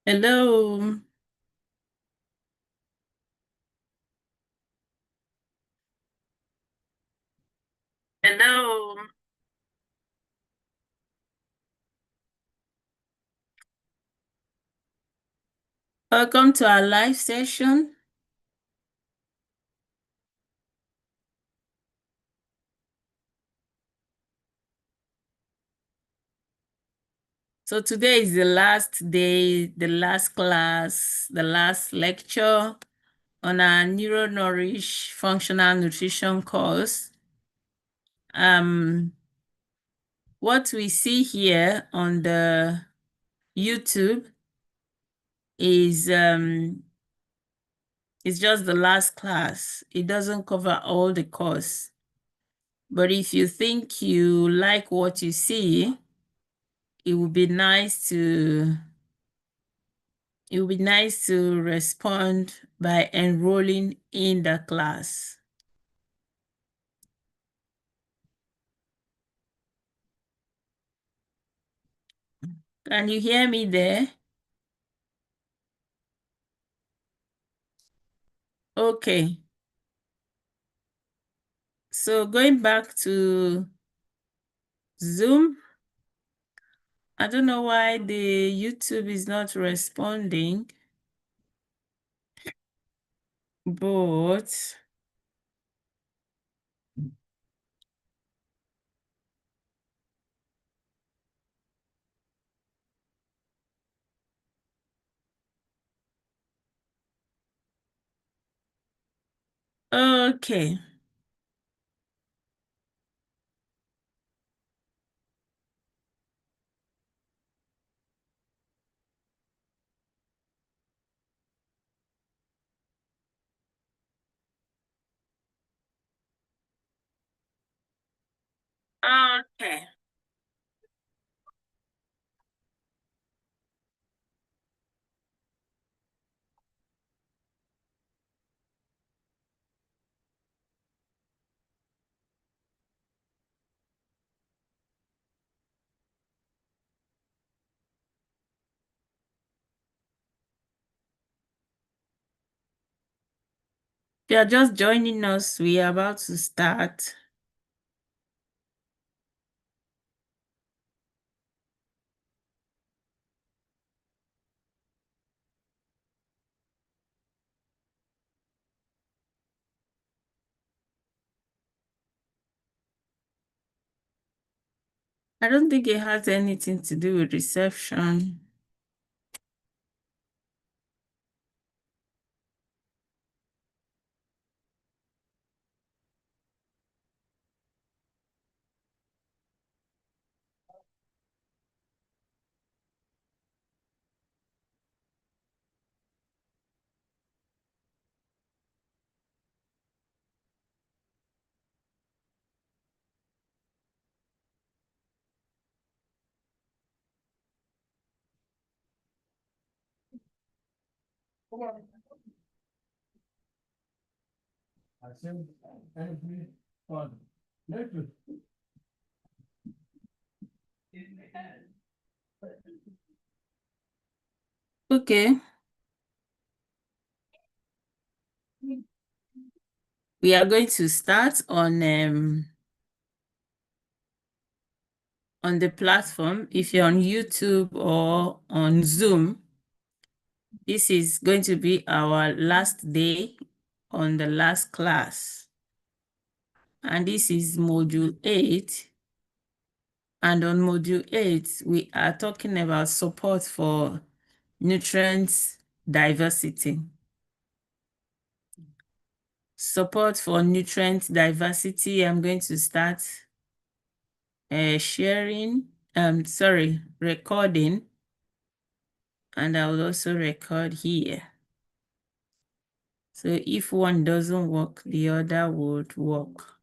Hello. Hello. Welcome to our live session. So today is the last day, the last class, the last lecture on our Neurodivergent functional nutrition course. What we see here on the YouTube is just the last class. It doesn't cover all the course. But if you think you like what you see, it would be nice to respond by enrolling in the class. Can you hear me there? Okay. So going back to Zoom, I don't know why the YouTube is not responding, but okay. Okay. If you're just joining us, we are about to start. I don't think it has anything to do with reception. Okay. We are going to start on the platform. If you're on YouTube or on Zoom, This is going to be our last day on the last class. And this is module 8. And on module 8, we are talking about support for nutrient diversity. Support for nutrient diversity. I'm going to start recording. And I will also record here. So if one doesn't work, the other would work.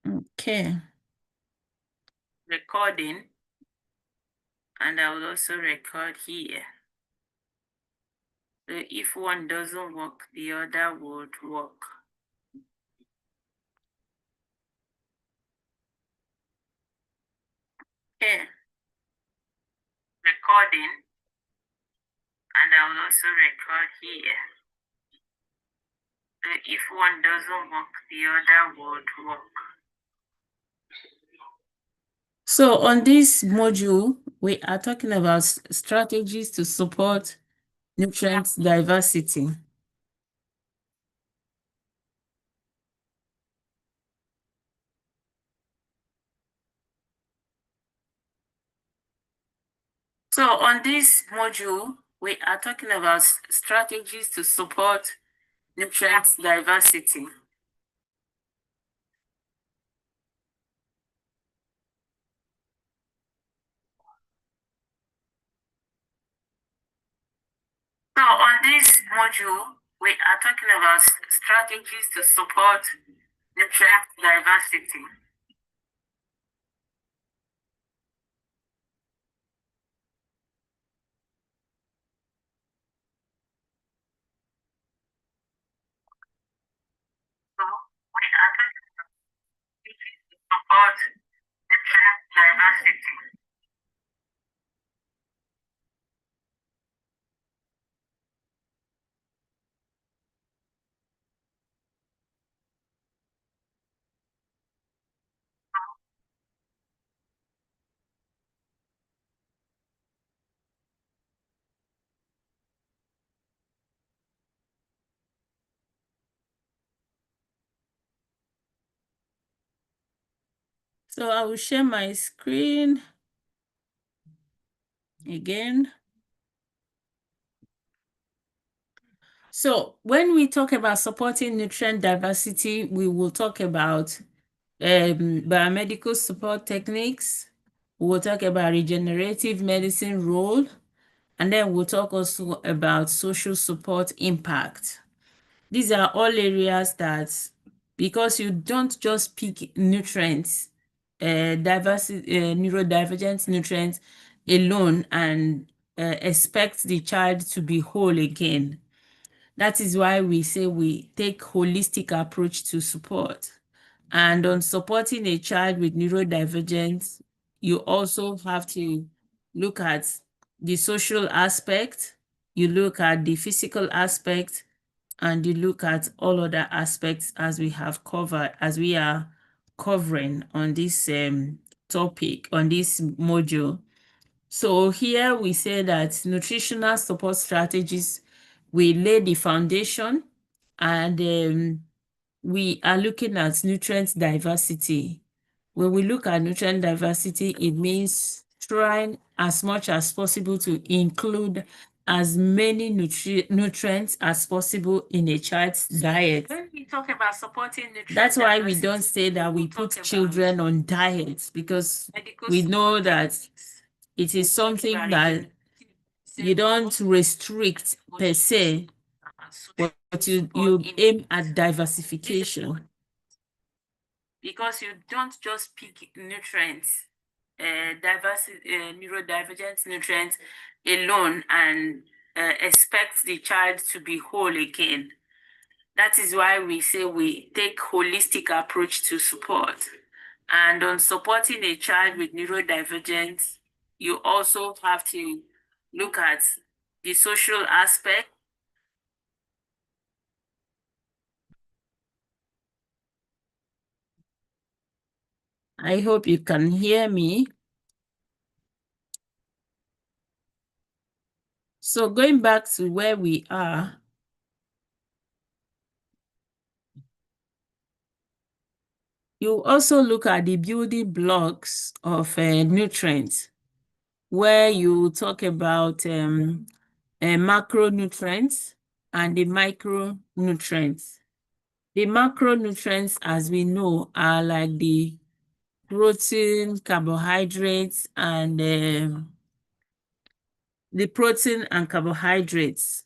Okay. Recording. And I will also record here. So if one doesn't work, the other would work. Okay. Recording. And I will also record here. So if one doesn't work, the other would work. So on this module, we are talking about strategies to support nutrient diversity. So on this module, we are talking about strategies to support nutrient diversity. So on this module, we are talking about strategies to support nutrient diversity. So we are talking about strategies to support nutrient diversity. So I will share my screen again. So when we talk about supporting nutrient diversity, we will talk about biomedical support techniques. We'll talk about regenerative medicine role, and then we'll talk also about social support impact. These are all areas that, because you don't just pick nutrients, neurodivergent nutrients alone and expect the child to be whole again. That is why we say we take holistic approach to support. And on supporting a child with neurodivergence, you also have to look at the social aspect, you look at the physical aspect, and you look at all other aspects as we have covered, as we are covering on this topic, on this module. So here we say that nutritional support strategies will lay the foundation, and we are looking at nutrient diversity. When we look at nutrient diversity, it means trying as much as possible to include as many nutrients as possible in a child's diet. When we talk about supporting nutrient That's why we don't say that we put children on diets, because we know that it is something that you don't restrict per se, but you aim at diversification. Because you don't just pick nutrients, neurodivergent nutrients alone and expect the child to be whole again. That is why we say we take holistic approach to support. And on supporting a child with neurodivergence, you also have to look at the social aspect. I hope you can hear me. So going back to where we are, you also look at the building blocks of nutrients, where you talk about macronutrients and the micronutrients. The macronutrients, as we know, are like the protein, carbohydrates, and the protein and carbohydrates,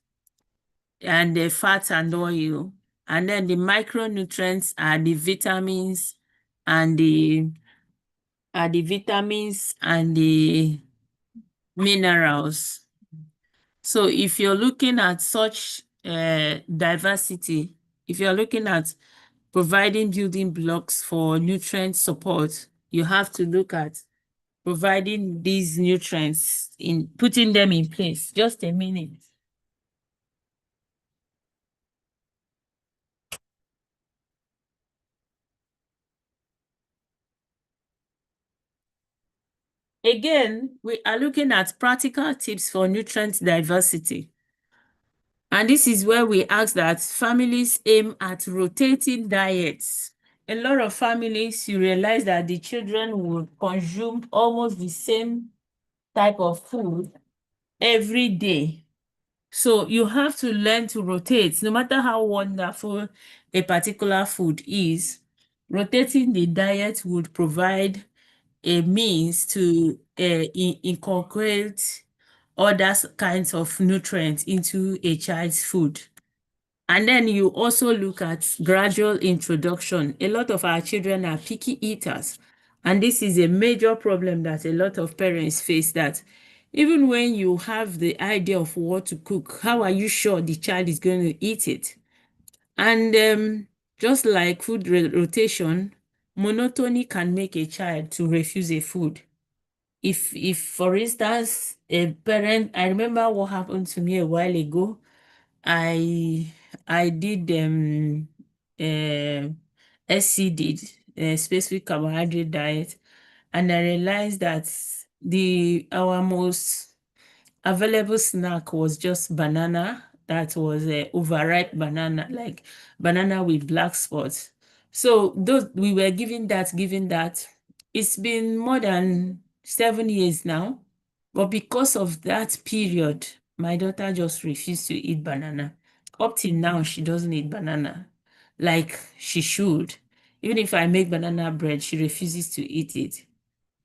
and the fat and oil. And then the micronutrients are the vitamins and the minerals. So if you're looking at such diversity, if you're looking at providing building blocks for nutrient support, you have to look at providing these nutrients, in putting them in place. Just a minute. Again, we are looking at practical tips for nutrient diversity. And this is where we ask that families aim at rotating diets. A lot of families, you realize that the children will consume almost the same type of food every day. So you have to learn to rotate, no matter how wonderful a particular food is. Rotating the diet would provide a means to incorporate other kinds of nutrients into a child's food. And then you also look at gradual introduction. A lot of our children are picky eaters. And this is a major problem that a lot of parents face, that even when you have the idea of what to cook, how are you sure the child is going to eat it? And just like food rotation, monotony can make a child to refuse a food. If for instance, a parent, I remember what happened to me a while ago. I did uh, SCD, specific carbohydrate diet, and I realized that our most available snack was just banana. That was a overripe banana, like banana with black spots. So those we were giving that. It's been more than 7 years now, but because of that period, my daughter just refused to eat banana. Up till now, she doesn't eat banana like she should. Even if I make banana bread, she refuses to eat it.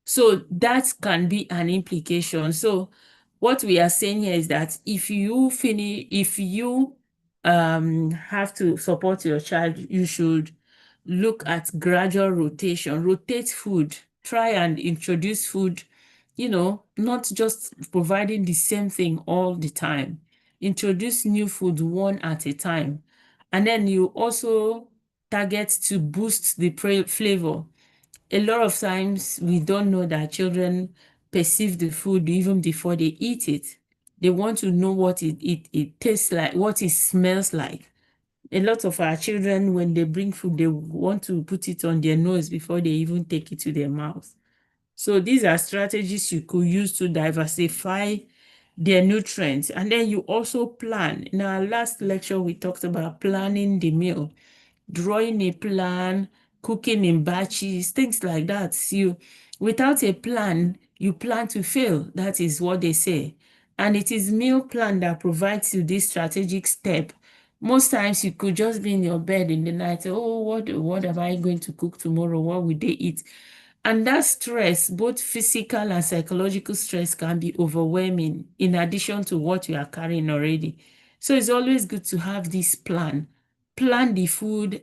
So that can be an implication. So what we are saying here is that if you have to support your child, you should look at gradual rotation, rotate food, try and introduce food, not just providing the same thing all the time. Introduce new food one at a time. And then you also target to boost the flavor. A lot of times we don't know that children perceive the food even before they eat it. They want to know what it tastes like, what it smells like. A lot of our children, when they bring food, they want to put it on their nose before they even take it to their mouth. So these are strategies you could use to diversify their nutrients. And then you also plan. In our last lecture, we talked about planning the meal, drawing a plan, cooking in batches, things like that. Without a plan, you plan to fail. That is what they say. And it is meal plan that provides you this strategic step. Most times you could just be in your bed in the night, oh, what am I going to cook tomorrow? What will they eat? And that stress, both physical and psychological stress, can be overwhelming in addition to what you are carrying already. So it's always good to have this plan. Plan the food,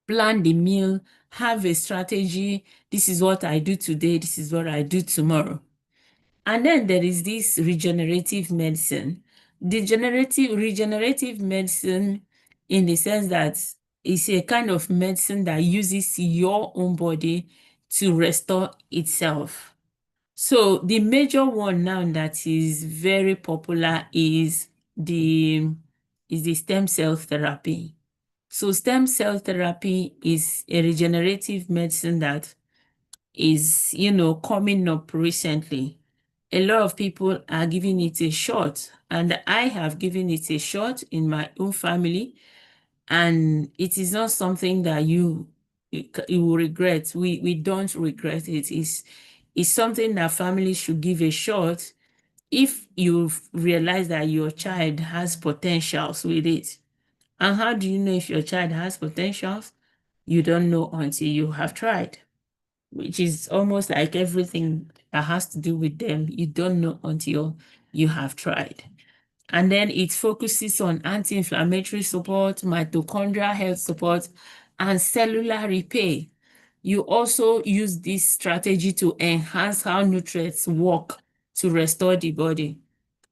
plan the meal, have a strategy. This is what I do today. This is what I do tomorrow. And then there is this regenerative medicine. The regenerative medicine, in the sense that it's a kind of medicine that uses your own body to restore itself. So the major one now that is very popular is the stem cell therapy. So stem cell therapy is a regenerative medicine that is, coming up recently. a lot of people are giving it a shot, and I have given it a shot in my own family, and it is not something that you will regret. We don't regret it. It's something that families should give a shot if you realize that your child has potentials with it. And how do you know if your child has potentials? You don't know until you have tried, which is almost like everything that has to do with them. You don't know until you have tried. And then it focuses on anti-inflammatory support, mitochondrial health support, and cellular repair. You also use this strategy to enhance how nutrients work to restore the body.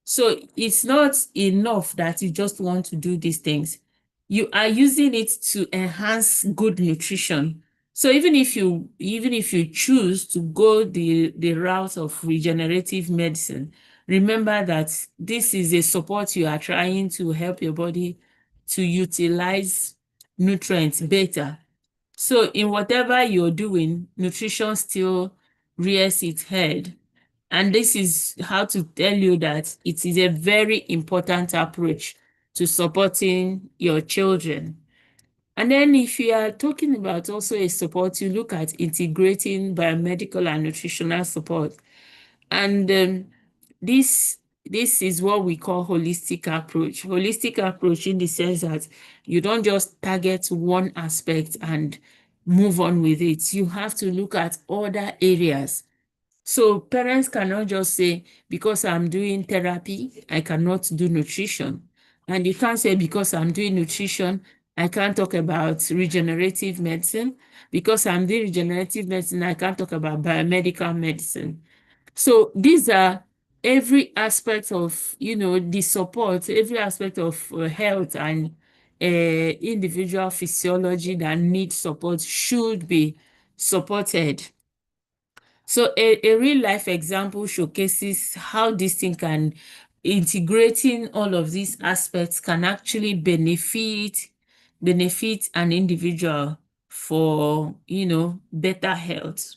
So it's not enough that you just want to do these things. You are using it to enhance good nutrition. So even if you choose to go the route of regenerative medicine, remember that this is a support you are trying to help your body to utilize nutrients better. So in whatever you're doing, nutrition still rears its head. And this is how to tell you that it is a very important approach to supporting your children. And then if you are talking about also a support, you look at integrating biomedical and nutritional support. And this this is what we call holistic approach. Holistic approach in the sense that you don't just target one aspect and move on with it. You have to look at other areas. So parents cannot just say, because I'm doing therapy, I cannot do nutrition. And you can't say, because I'm doing nutrition, I can't talk about regenerative medicine. Because I'm doing regenerative medicine, I can't talk about biomedical medicine. So these are every aspect of, the support, every aspect of health and individual physiology that needs support should be supported. So a real life example showcases how this thing can, integrating all of these aspects can actually benefit an individual for, better health.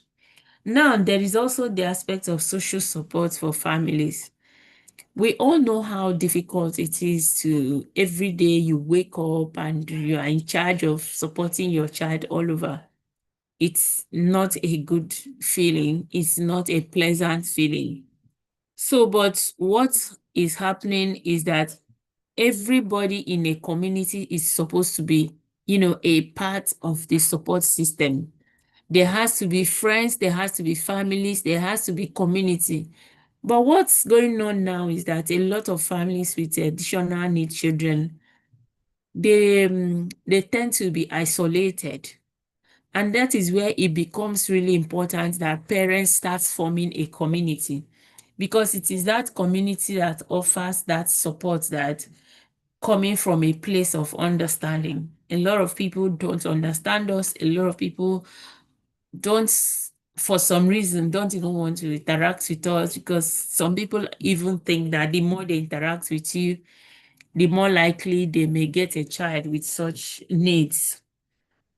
Now, there is also the aspect of social support for families. We all know how difficult it is to every day you wake up and you are in charge of supporting your child all over. It's not a good feeling. It's not a pleasant feeling. So, but what is happening is that everybody in a community is supposed to be, a part of the support system. There has to be friends, there has to be families, there has to be community. But what's going on now is that a lot of families with additional need children, they tend to be isolated. And that is where it becomes really important that parents start forming a community, because it is that community that offers that support, that coming from a place of understanding. A lot of people don't understand us. A lot of people don't, for some reason, don't even want to interact with us, because some people even think that the more they interact with you, the more likely they may get a child with such needs.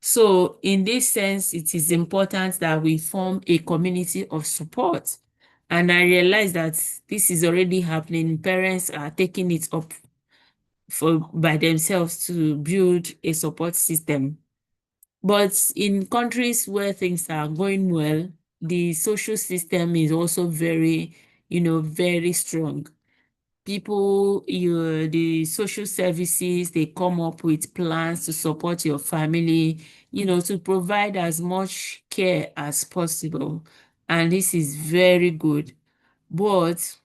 So in this sense, it is important that we form a community of support. And I realize that this is already happening. Parents are taking it up by themselves to build a support system. But in countries where things are going well, the social system is also very, very strong. The social services, they come up with plans to support your family, to provide as much care as possible. And this is very good. But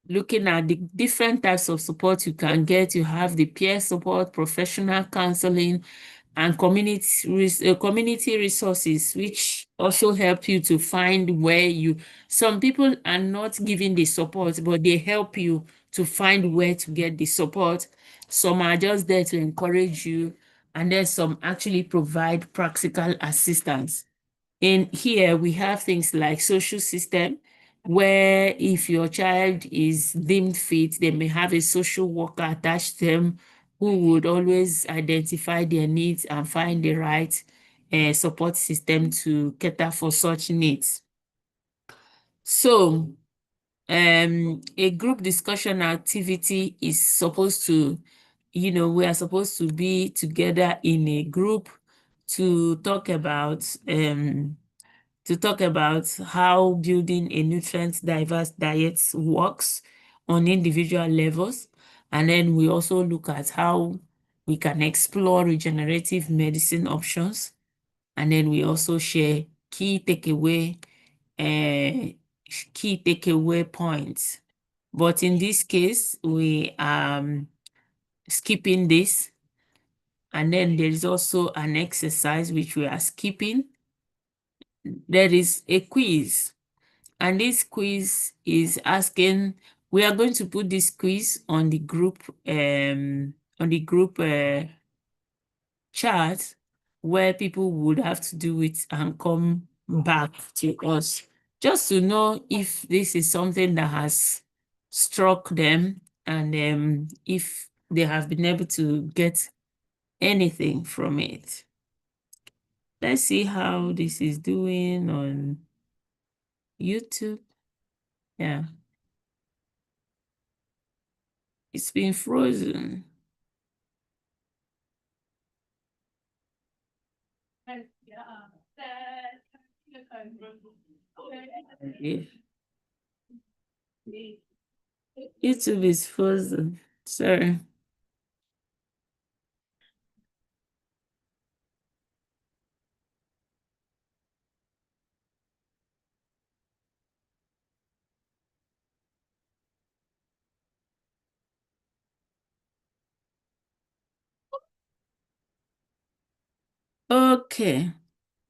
looking at the different types of support you can get, you have the peer support, professional counseling, and community resources, which also help you to find where some people are not giving the support, but they help you to find where to get the support. Some are just there to encourage you, and then some actually provide practical assistance. In here, we have things like social system, where if your child is deemed fit, they may have a social worker attached to them who would always identify their needs and find the right support system to cater for such needs. So a group discussion activity is supposed to, we are supposed to be together in a group to talk about how building a nutrient diverse diet works on individual levels. And then we also look at how we can explore regenerative medicine options. And then we also share uh, key takeaway points. But in this case, we are skipping this. And then there is also an exercise which we are skipping. There is a quiz. And this quiz is asking, we are going to put this quiz on the group chat where people would have to do it and come back to us just to know if this is something that has struck them and if they have been able to get anything from it. Let's see how this is doing on YouTube. Yeah, it's been frozen. Yeah. YouTube is frozen. Sorry. Okay.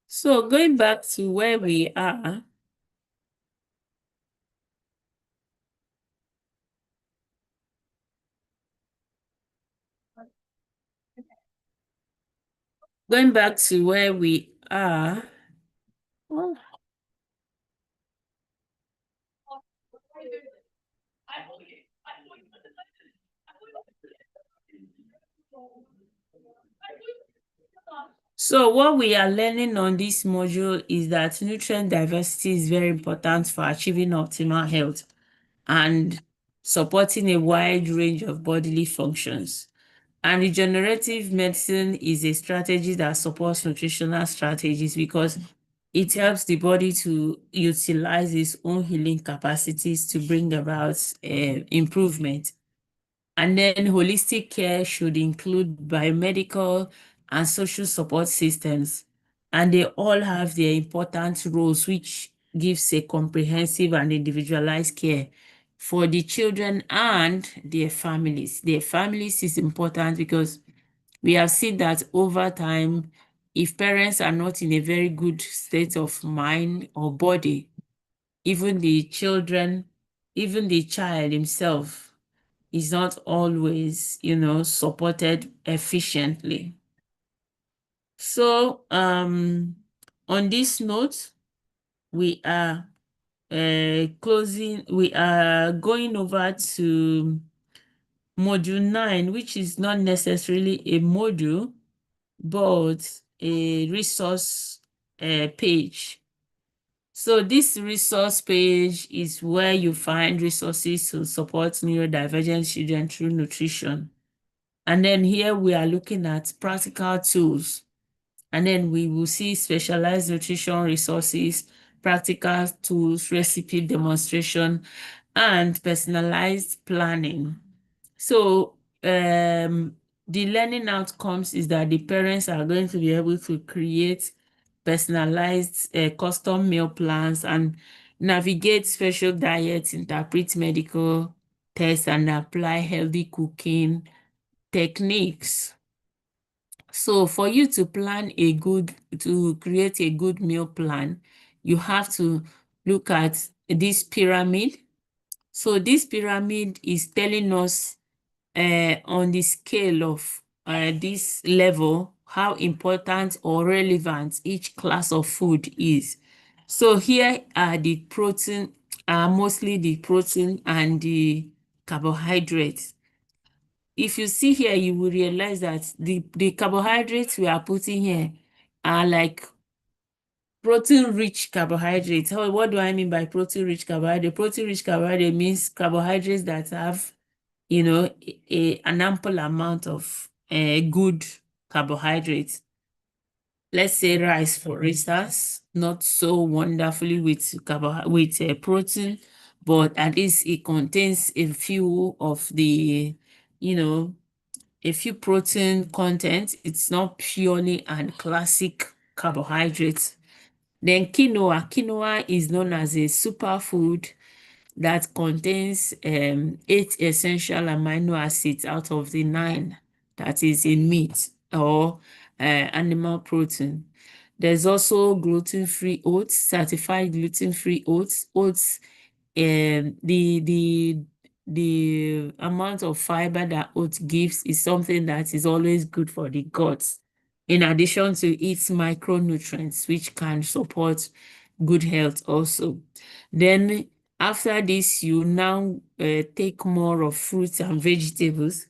So going back to where we are, going back to where we are, oh, so what we are learning on this module is that nutrient diversity is very important for achieving optimal health and supporting a wide range of bodily functions. And regenerative medicine is a strategy that supports nutritional strategies because it helps the body to utilize its own healing capacities to bring about improvement. And then holistic care should include biomedical and social support systems. And they all have their important roles, which gives a comprehensive and individualized care for the children and their families. Their families is important because we have seen that over time, if parents are not in a very good state of mind or body, even the children, even the child himself is not always, supported efficiently. So on this note, we are we are going over to module 9, which is not necessarily a module, but a resource page. So this resource page is where you find resources to support neurodivergent children through nutrition. And then here we are looking at practical tools. And then we will see specialized nutrition resources, practical tools, recipe demonstration, and personalized planning. So the learning outcomes is that the parents are going to be able to create personalized custom meal plans and navigate special diets, interpret medical tests, and apply healthy cooking techniques. So for you to create a good meal plan, you have to look at this pyramid. So this pyramid is telling us on the scale of this level, how important or relevant each class of food is. So here are the protein, mostly the protein and the carbohydrates. If you see here, you will realize that the carbohydrates we are putting here are like protein-rich carbohydrates. What do I mean by protein-rich carbohydrate? Protein-rich carbohydrate means carbohydrates that have, an ample amount of good carbohydrates. Let's say rice, for instance, not so wonderfully with protein, but at least it contains a few of the, a few protein content. It's not purely and classic carbohydrates. Then quinoa. Quinoa is known as a superfood that contains 8 essential amino acids out of the 9 that is in meat or animal protein. There's also gluten-free oats, certified gluten-free oats. Oats, the amount of fiber that oats gives is something that is always good for the gut, in addition to its micronutrients, which can support good health also. Then after this, you now take more of fruits and vegetables.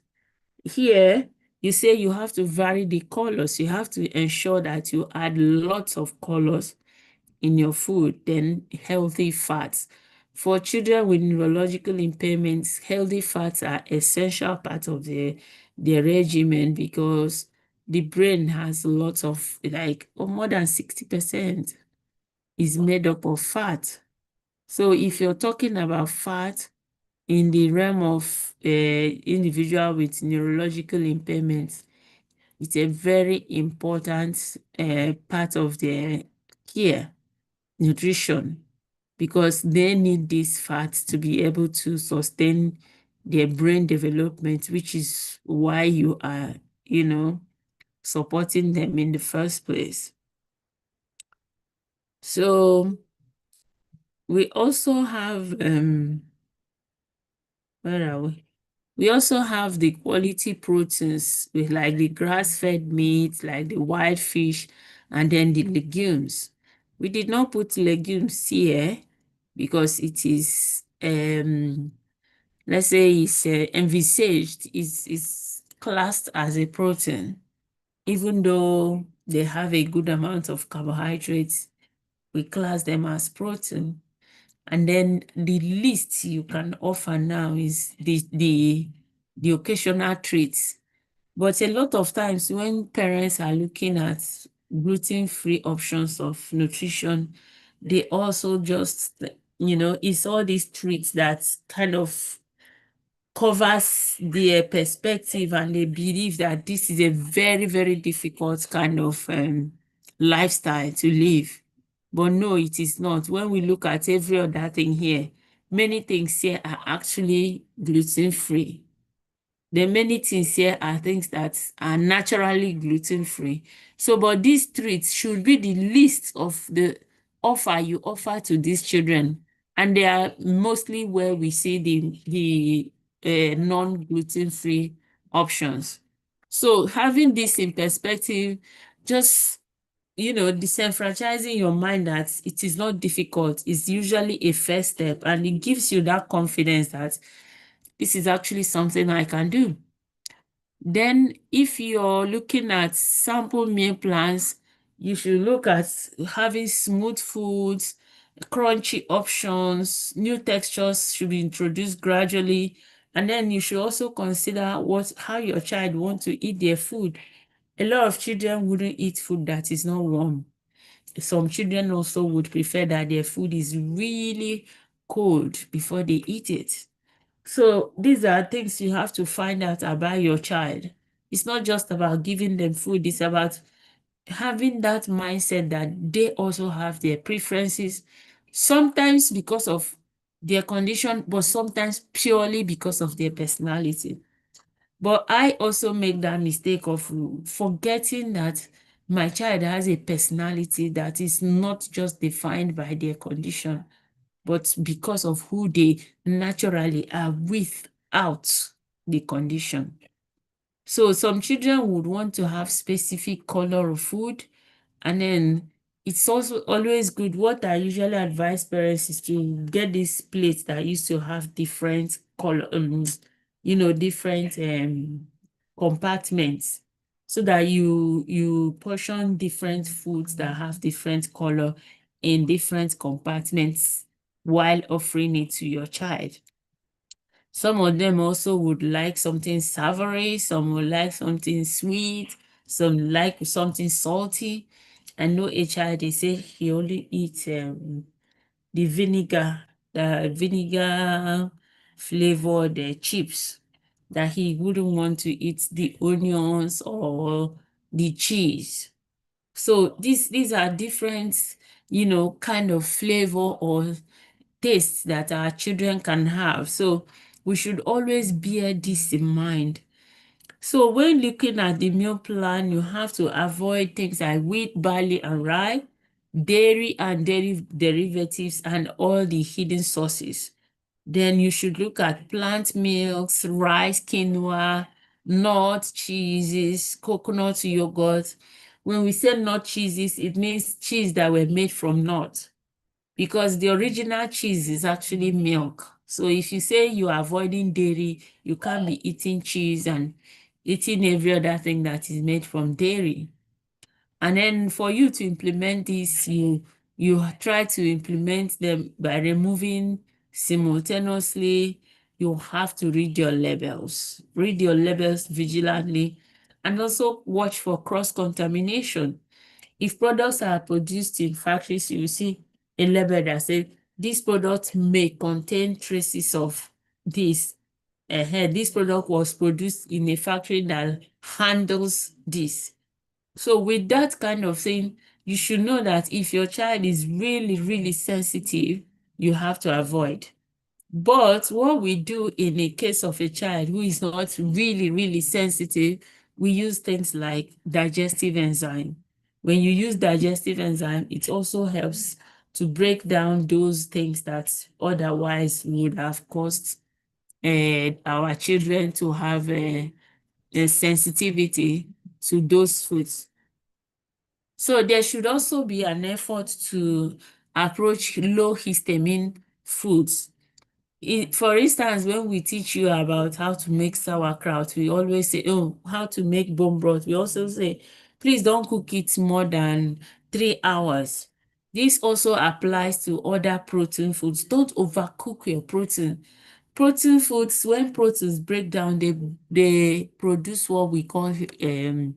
Here, you say you have to vary the colors. You have to ensure that you add lots of colors in your food. Then healthy fats. For children with neurological impairments, healthy fats are essential part of their regimen because the brain has lots of, more than 60% is made up of fat. So if you're talking about fat in the realm of individual with neurological impairments, it's a very important part of their care, nutrition, because they need these fats to be able to sustain their brain development, which is why you are, supporting them in the first place. So we also have, where are we? We also have the quality proteins with like the grass-fed meat, like the wild fish, and then the legumes. We did not put legumes here because it is, let's say it's envisaged, is classed as a protein. Even though they have a good amount of carbohydrates, we class them as protein. And then the least you can offer now is the occasional treats. But a lot of times when parents are looking at gluten-free options of nutrition, they also just, it's all these treats that kind of covers their perspective, and they believe that this is a very, very difficult kind of lifestyle to live. But no, it is not. When we look at every other thing here, many things here are actually gluten-free. The many things here are things that are naturally gluten-free. So, but these treats should be the least of the offer you offer to these children. And they are mostly where we see the non-gluten-free options. So having this in perspective, just, disenfranchising your mind that it is not difficult is usually a first step, and it gives you that confidence that this is actually something I can do. Then if you're looking at sample meal plans, you should look at having smooth foods, crunchy options, new textures should be introduced gradually. And then you should also consider how your child wants to eat their food. A lot of children wouldn't eat food that is not warm. Some children also would prefer that their food is really cold before they eat it. So these are things you have to find out about your child. It's not just about giving them food, it's about having that mindset that they also have their preferences, sometimes because of their condition, but sometimes purely because of their personality. But I also make that mistake of forgetting that my child has a personality that is not just defined by their condition, but because of who they naturally are without the condition. So some children would want to have specific color of food, and then it's also always good. What I usually advise parents is to get these plates that used to have different color, different compartments. so that you portion different foods that have different color in different compartments while offering it to your child. Some of them also would like something savory, some would like something sweet, some like something salty. I know a child, they say he only eats the vinegar flavored chips, that he wouldn't want to eat the onions or the cheese. So these are different, kind of flavor or taste that our children can have. So we should always bear this in mind. So when looking at the meal plan, you have to avoid things like wheat, barley, and rye, dairy and dairy derivatives, and all the hidden sources. Then you should look at plant milks, rice, quinoa, nuts, cheeses, coconut yogurt. When we say nut cheeses, it means cheese that were made from nuts, because the original cheese is actually milk. So if you say you are avoiding dairy, you can't be eating cheese and eating every other thing that is made from dairy. And then for you to implement this, you try to implement them by removing simultaneously. You have to read your labels. Read your labels vigilantly, and also watch for cross-contamination. If products are produced in factories, you will see a label that says this product may contain traces of this. This product was produced in a factory that handles this. So with that kind of thing, you should know that if your child is really, really sensitive, you have to avoid. But what we do in the case of a child who is not really, really sensitive, we use things like digestive enzyme. When you use digestive enzyme, it also helps to break down those things that otherwise would have caused our children to have a sensitivity to those foods. So there should also be an effort to approach low histamine foods. For instance, when we teach you about how to make sauerkraut, we always say, oh, how to make bone broth. We also say, please don't cook it more than 3 hours. This also applies to other protein foods. Don't overcook your protein. Protein foods, when proteins break down, they produce what we call a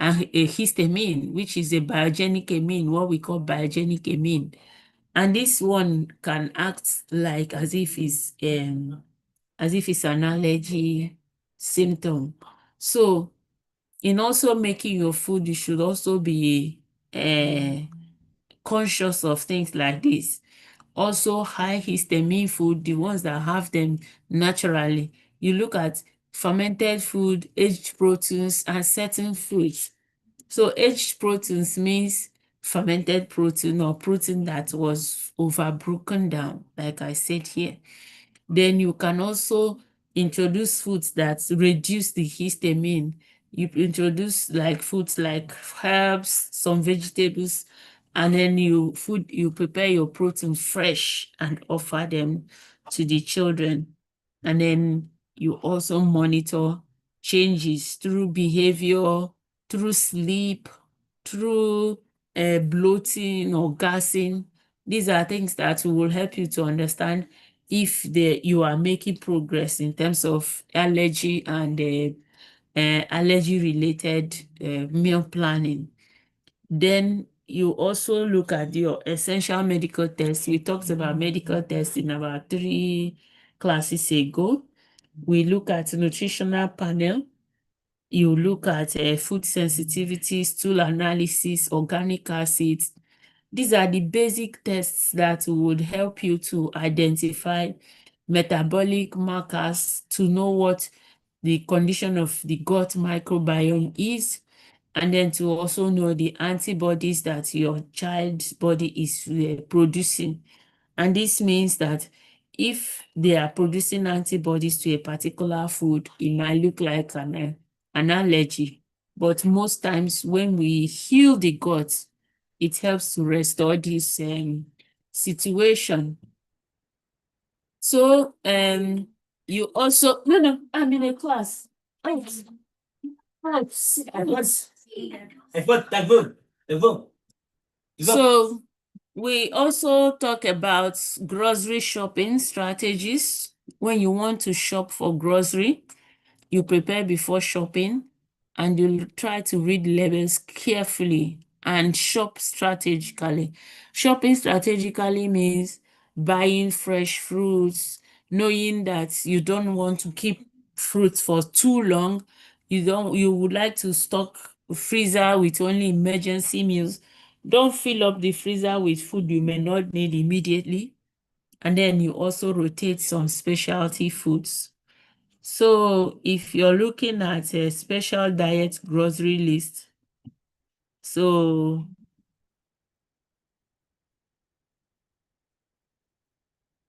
histamine, which is a biogenic amine, what we call biogenic amine. And this one can act like as if it's an allergy symptom. So in also making your food, you should also be conscious of things like this. Also, high histamine food, the ones that have them naturally. You look at fermented food, aged proteins, and certain foods. So aged proteins means fermented protein or protein that was over broken down, like I said here. Then you can also introduce foods that reduce the histamine. You introduce like foods like herbs, some vegetables, and then you prepare your protein fresh and offer them to the children. And then you also monitor changes through behavior, through sleep, through bloating or gassing. These are things that will help you to understand if you are making progress in terms of allergy and allergy-related meal planning. Then you also look at your essential medical tests. We talked about medical tests in about 3 classes ago. We look at nutritional panel. You look at food sensitivity, stool analysis, organic acids. These are the basic tests that would help you to identify metabolic markers to know what the condition of the gut microbiome is, and then to also know the antibodies that your child's body is producing. And this means that if they are producing antibodies to a particular food, it might look like an allergy. But most times when we heal the gut, it helps to restore this situation. So you also, no, I'm in a class. Thanks. So we also talk about grocery shopping strategies. When you want to shop for grocery, you prepare before shopping and you try to read labels carefully and shop strategically. Shopping strategically means buying fresh fruits, knowing that you don't want to keep fruits for too long. You would like to stock freezer with only emergency meals. Don't fill up the freezer with food you may not need immediately. And then you also rotate some specialty foods. So if you're looking at a special diet grocery list, so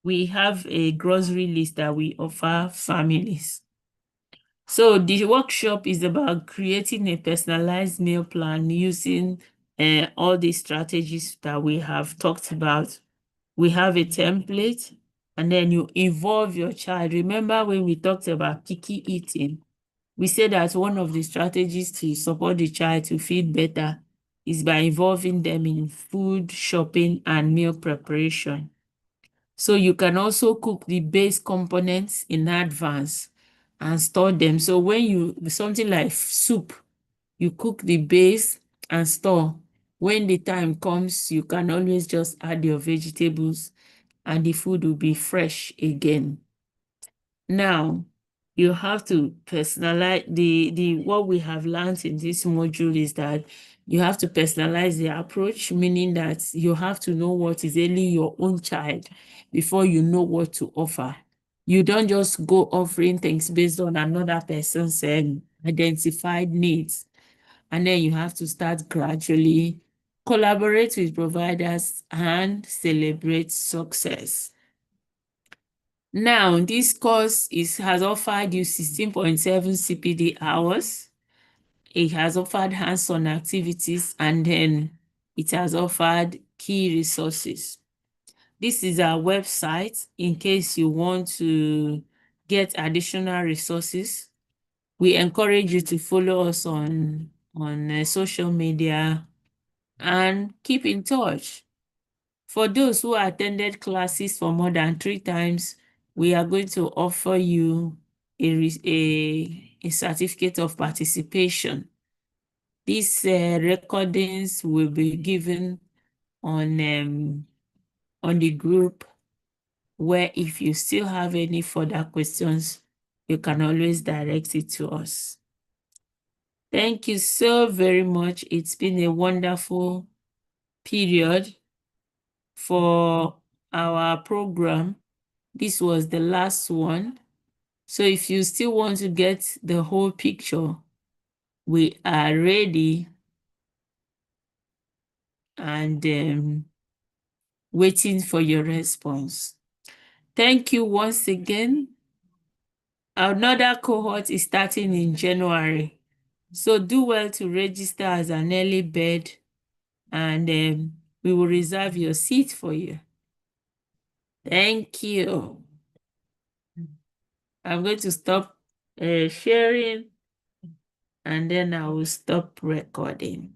we have a grocery list that we offer families. So the workshop is about creating a personalized meal plan using all the strategies that we have talked about. We have a template and then you involve your child. Remember when we talked about picky eating? We say that one of the strategies to support the child to feel better is by involving them in food, shopping, and meal preparation. So you can also cook the base components in advance and store them. So when something like soup, you cook the base and store. When the time comes, you can always just add your vegetables and the food will be fresh again. Now, you have to personalize the what we have learned in this module is that you have to personalize the approach, meaning that you have to know what is ailing your own child before you know what to offer. You don't just go offering things based on another person's identified needs. And then you have to start gradually collaborate with providers and celebrate success. Now, this course has offered you 16.7 CPD hours. It has offered hands-on activities, and then it has offered key resources. This is our website in case you want to get additional resources. We encourage you to follow us on social media and keep in touch. For those who attended classes for more than 3 times, we are going to offer you a certificate of participation. These recordings will be given on the group, where if you still have any further questions, you can always direct it to us. Thank you so very much. It's been a wonderful period for our program. This was the last one. So if you still want to get the whole picture, we are ready and waiting for your response. Thank you once again. Another cohort is starting in January. So do well to register as an early bird and we will reserve your seat for you. Thank you. I'm going to stop sharing and then I will stop recording.